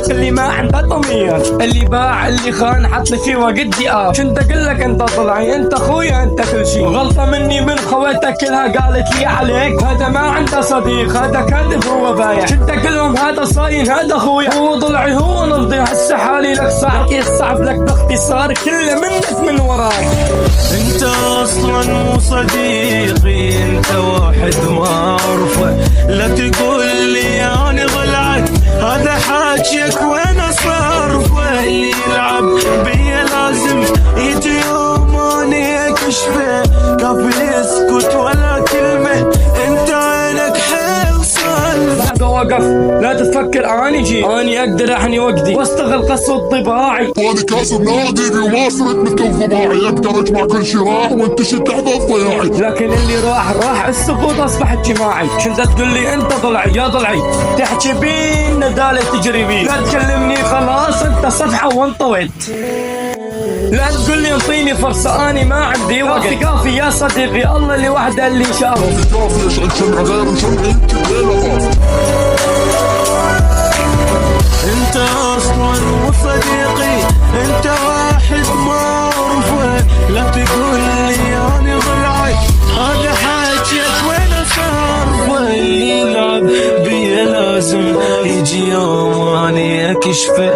صاحبك اللي ما عنده ضمير، اللي باع اللي خان حط لي فيه وقت دقيقة. شنت اقول لك انت طلعي، انت اخويا انت كل شي. غلطة مني من خويتك كلها قالت لي عليك هذا ما عنده صديق، هذا كاذب هو بايع. شنت اقول لهم هذا صاين هذا اخويا، هو ضلعي هو نرضي. هسه حالي لك صعب كيف صعب لك باختصار كله منك من وراك. انت اصلا مو صديقي، انت واحد ما اعرفه، لا تقول لي يعني ضلعت هذا حاجيك وانا صرفه. اللي يلعب بيا لازم يجي يوم اني اكشفه، كافي يسكت ولا كلمه، انت عينك حيل صلب. بعد وقف لا تفكر اني جي، اني اقدر احني وقتي واستغل قسوة طباعي. واني كاسر ناديبي وما صرت مثل الضباعي، اقدر اجمع كل شي راح وانت شد تحت ضياعي. لكن اللي راح السقوط اصبح اجتماعي. شنت تقول لي انت ضلعي يا ضلعي، تحكي بين ندالة تجري بي. لا تكلمني خلاص انت صفحة وانطويت. لا تقول لي انطيني فرصة اني ما عندي وقت. كافي يا صديقي الله اللي وحده اللي شافه. كافي اشعل شمع غير شمعي ليلة طاف. انت اصلا مو صديقي، انت واحد ما اعرفه، لا تقول لي يعني ضلعي هذا حاجيك وانا صارفه. اللي يلعب بيا لازم يجي يوم اني اكشفه،